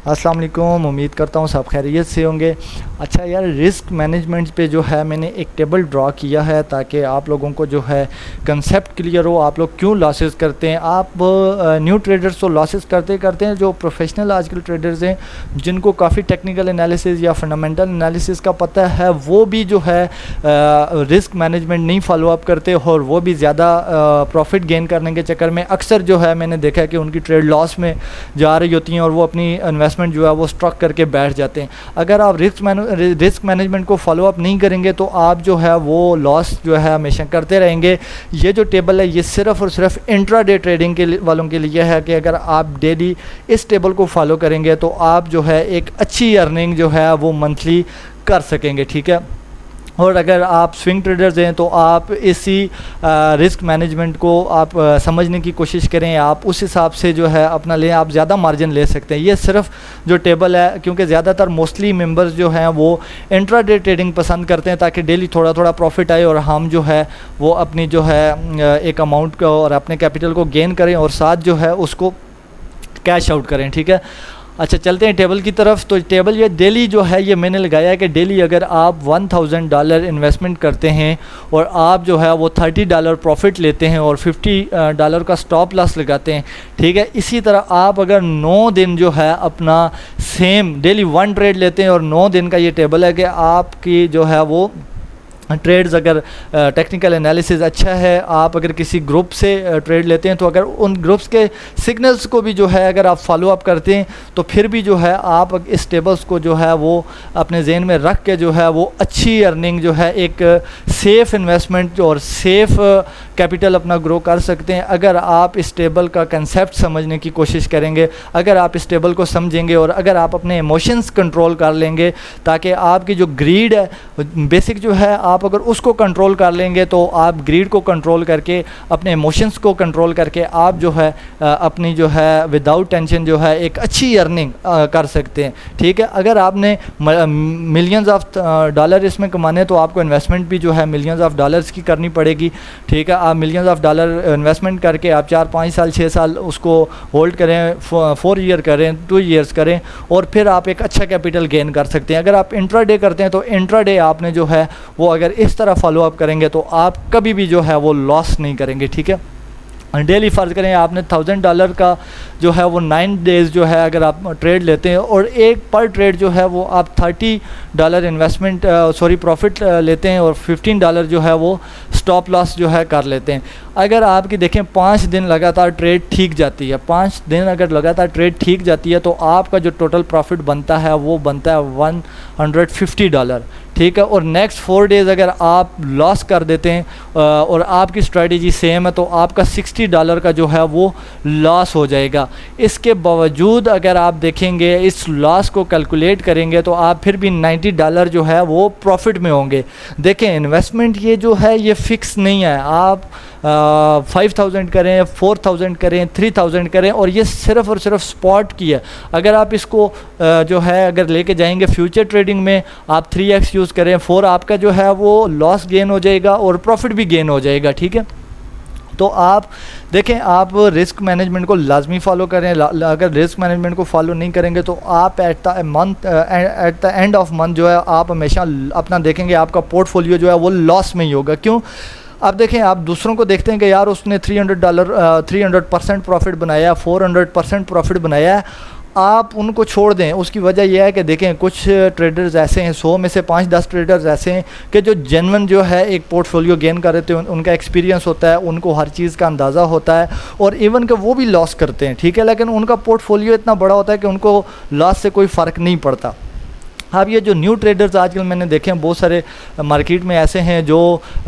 अस्सलाम वालेकुम। उम्मीद करता हूँ सब खैरियत से होंगे। अच्छा यार, रिस्क मैनेजमेंट पे जो है मैंने एक टेबल ड्रा किया है ताकि आप लोगों को जो है कंसेप्ट क्लियर हो, आप लोग क्यों लॉसेस करते हैं। आप न्यू ट्रेडर्स तो लॉसेस करते हैं, जो प्रोफेशनल आजकल ट्रेडर्स हैं जिनको काफ़ी टेक्निकल एनालिसिस या फंडामेंटल एनालिसिस का पता है, वो भी जो है रिस्क मैनेजमेंट नहीं फॉलो अप करते और वो भी ज़्यादा प्रॉफिट गेन करने के चक्कर में अक्सर जो है मैंने देखा है कि उनकी ट्रेड लॉस में जा रही होती हैं और वो अपनी इन्वेस्टमेंट जो है वो स्टॉक करके बैठ जाते हैं। अगर आप रिस्क मैनेजमेंट को फॉलो अप नहीं करेंगे तो आप जो है वो लॉस जो है हमेशा करते रहेंगे। ये जो टेबल है ये सिर्फ़ और सिर्फ इंट्राडे ट्रेडिंग के वालों के लिए है कि अगर आप डेली इस टेबल को फॉलो करेंगे तो आप जो है एक अच्छी अर्निंग जो है वो मंथली कर सकेंगे, ठीक है। और अगर आप स्विंग ट्रेडर्स हैं तो आप इसी रिस्क मैनेजमेंट को आप समझने की कोशिश करें, आप उस हिसाब से जो है अपना लें, आप ज़्यादा मार्जिन ले सकते हैं। ये सिर्फ जो टेबल है, क्योंकि ज़्यादातर मोस्टली मेंबर्स जो हैं वो इंट्राडे ट्रेडिंग पसंद करते हैं ताकि डेली थोड़ा थोड़ा प्रॉफिट आए और हम जो है वो अपनी जो है एक अमाउंट को और अपने कैपिटल को गेन करें और साथ जो है उसको कैश आउट करें, ठीक है। अच्छा, चलते हैं टेबल की तरफ। तो टेबल ये डेली जो है ये मैंने लगाया है कि डेली अगर आप $1000 इन्वेस्टमेंट करते हैं और आप जो है वो $30 प्रॉफिट लेते हैं और $50 का स्टॉप लॉस लगाते हैं, ठीक है। इसी तरह आप अगर 9 दिन जो है अपना सेम डेली 1 ट्रेड लेते हैं और 9 दिन का ये टेबल है कि आपकी जो है वो ट्रेड्स अगर टेक्निकल एनालिसिस अच्छा है, आप अगर किसी ग्रुप से ट्रेड लेते हैं तो अगर उन ग्रुप्स के सिग्नल्स को भी जो है अगर आप फॉलो अप करते हैं तो फिर भी जो है आप इस टेबल्स को जो है वो अपने जहन में रख के जो है वो अच्छी अर्निंग जो है एक सेफ़ इन्वेस्टमेंट और सेफ़ कैपिटल अपना ग्रो कर सकते हैं। अगर आप इस टेबल का कंसेप्ट समझने की कोशिश करेंगे, अगर आप इस टेबल को समझेंगे और अगर आप अपने इमोशंस कंट्रोल कर लेंगे ताकि आपकी जो ग्रीड है बेसिक जो है आप अगर उसको कंट्रोल कर लेंगे तो आप ग्रीड को कंट्रोल करके अपने इमोशंस को कंट्रोल करके आप जो है अपनी जो है विदाउट टेंशन जो है एक अच्छी अर्निंग कर सकते हैं, ठीक है। अगर आपने मिलियंस ऑफ डॉलर इसमें कमाने तो आपको इन्वेस्टमेंट भी जो है मिलियंस ऑफ डॉलर्स की करनी पड़ेगी, ठीक है। आप मिलियंस ऑफ डॉलर इन्वेस्टमेंट करके आप 4, 5 साल, 6 साल उसको होल्ड करें, 4 ईयर करें, 2 ईयर्स करें और फिर आप एक अच्छा कैपिटल गेन कर सकते हैं। अगर आप इंट्राडे करते हैं तो इंट्राडे आपने जो है वो अगर इस तरह फॉलो अप करेंगे तो आप कभी भी जो है वो लॉस नहीं करेंगे, ठीक है। डेली फ़र्ज़ करें आपने $1000 का जो है वो 9 डेज़ जो है अगर आप ट्रेड लेते हैं और एक पर ट्रेड जो है वो आप $30 इन्वेस्टमेंट प्रॉफिट लेते हैं और $15 जो है वो स्टॉप लॉस जो है कर लेते हैं। अगर आपकी देखें 5 दिन लगातार ट्रेड ठीक जाती है, 5 दिन अगर लगातार ट्रेड ठीक जाती है तो आपका जो टोटल प्रॉफिट बनता है वो बनता है $150, ठीक है। और नेक्स्ट 4 डेज़ अगर आप लॉस कर देते हैं और आपकी स्ट्रेटजी सेम है तो आपका $60 का जो है वो लॉस हो जाएगा। इसके बावजूद अगर आप देखेंगे इस लॉस को कैलकुलेट करेंगे तो आप फिर भी $90 जो है वो प्रॉफिट में होंगे। देखें, इन्वेस्टमेंट ये जो है ये फ़िक्स नहीं है, आप 5000 करें, 4000 करें, 3000 करें और ये सिर्फ़ और सिर्फ स्पॉट की है। अगर आप इसको जो है अगर लेके जाएंगे फ्यूचर ट्रेडिंग में आप 3x यूज़ करें, 4 आपका जो है वो लॉस गेन हो जाएगा और प्रॉफिट भी गेन हो जाएगा, ठीक है। तो आप देखें, आप रिस्क मैनेजमेंट को लाजमी फ़ॉलो करें। अगर रिस्क मैनेजमेंट को फॉलो नहीं करेंगे तो आप at the end of month जो है आप हमेशा अपना देखेंगे आपका पोर्टफोलियो जो है वो लॉस में ही होगा। क्यों? अब देखें, आप दूसरों को देखते हैं कि यार उसने $300% प्रॉफिट बनाया, 400% प्रॉफिट बनाया है, आप उनको छोड़ दें। उसकी वजह यह है कि देखें कुछ ट्रेडर्स ऐसे हैं, 100 में से 5-10 ट्रेडर्स ऐसे हैं कि जो जेन्युइन जो है एक पोर्टफोलियो गेन कर रहे थे, उनका एक्सपीरियंस होता है, उनको हर चीज़ का अंदाज़ा होता है और इवन कि वो भी लॉस करते हैं, ठीक है, लेकिन उनका पोर्टफोलियो इतना बड़ा होता है कि उनको लॉस से कोई फ़र्क नहीं पड़ता। अब ये जो न्यू ट्रेडर्स आजकल मैंने देखे हैं बहुत सारे मार्केट में ऐसे हैं जो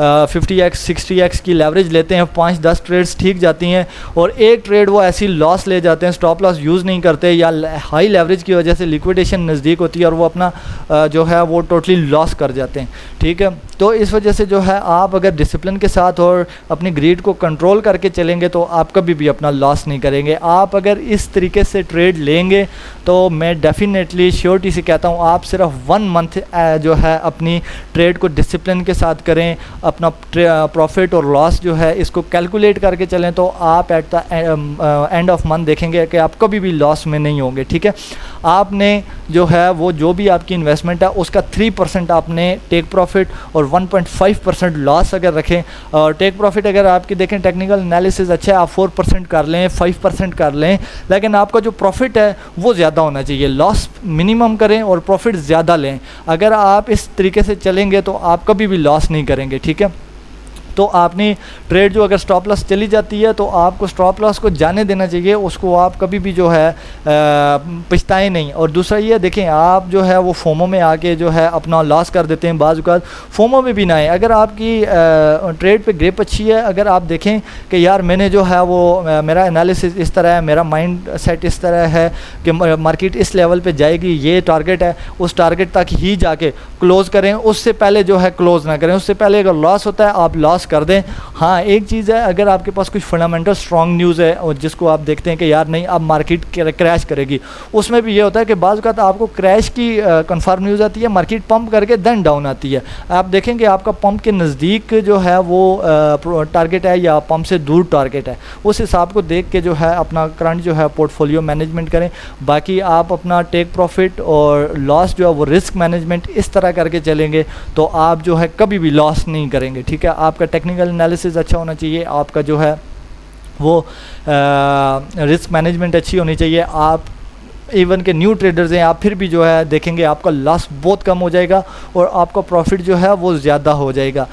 50x 60x की लेवरेज लेते हैं, 5-10 ट्रेड्स ठीक जाती हैं और एक ट्रेड वो ऐसी लॉस ले जाते हैं, स्टॉप लॉस यूज़ नहीं करते या हाई लेवरेज की वजह से लिक्विडेशन नज़दीक होती है और वो अपना जो है वो टोटली लॉस कर जाते हैं, ठीक है। तो इस वजह से जो है आप अगर डिसिप्लिन के साथ और अपनी ग्रीड को कंट्रोल करके चलेंगे तो आप कभी भी अपना लॉस नहीं करेंगे। आप अगर इस तरीके से ट्रेड लेंगे तो मैं डेफिनेटली श्योरिटी से कहता हूँ आप सिर्फ 1 मंथ जो है अपनी ट्रेड को डिसिप्लिन के साथ करें, अपना प्रॉफिट और लॉस जो है इसको कैलकुलेट करके चलें, तो आप at the end of month देखेंगे कि आप कभी भी लॉस में नहीं होंगे। ठीक है, आपने जो है वो जो भी आपकी इन्वेस्टमेंट है उसका 3% आपने टेक प्रॉफिट और 1.5% लॉस अगर रखें। टेक प्रॉफिट अगर आपकी देखें टेक्निकल एनालिसिस अच्छा है, आप 4% कर लें, 5% कर लें, लेकिन आपका जो प्रॉफिट है वो ज़्यादा होना चाहिए। लॉस मिनिमम करें और प्रॉफिट ज़्यादा लें। अगर आप इस तरीके से चलेंगे तो आप कभी भी लॉस नहीं करेंगे। ठीक है, तो आपने ट्रेड जो अगर स्टॉप लॉस चली जाती है तो आपको स्टॉप लॉस को जाने देना चाहिए, उसको आप कभी भी जो है पछताएं नहीं। और दूसरा ये देखें, आप जो है वो फोमो में आके जो है अपना लॉस कर देते हैं। बाज़ औक़ात फोमो में भी ना आए। अगर आपकी ट्रेड पे ग्रिप अच्छी है, अगर आप देखें कि यार मैंने जो है वो मेरा एनालिसिस इस तरह है, मेरा माइंड सेट इस तरह है कि मार्केट इस लेवल पे जाएगी, ये टारगेट है, उस टारगेट तक ही जाके क्लोज़ करें, उससे पहले जो है क्लोज़ ना करें। उससे पहले अगर लॉस होता है आप लॉस कर दें। हाँ, एक चीज़ है, अगर आपके पास कुछ फंडामेंटल स्ट्रॉन्ग न्यूज़ है और जिसको आप देखते हैं कि यार नहीं अब मार्केट क्रैश करेगी, उसमें भी ये होता है कि बाज़ औक़ात आपको क्रैश की कंफर्म न्यूज़ आती है, मार्केट पंप करके देन डाउन आती है। आप देखेंगे आपका पंप के नज़दीक जो है वो टारगेट है या पंप से दूर टारगेट है, उस हिसाब को देख के जो है अपना करंट जो है पोर्टफोलियो मैनेजमेंट करें। बाकी आप अपना टेक प्रॉफिट और लॉस जो है वो रिस्क मैनेजमेंट इस तरह करके चलेंगे तो आप जो है कभी भी लॉस नहीं करेंगे। ठीक है, आपका टेक्निकल एनालिसिस अच्छा होना चाहिए, आपका जो है वो रिस्क मैनेजमेंट अच्छी होनी चाहिए। आप इवन के न्यू ट्रेडर्स हैं, आप फिर भी जो है देखेंगे आपका लॉस बहुत कम हो जाएगा और आपका प्रॉफिट जो है वो ज़्यादा हो जाएगा।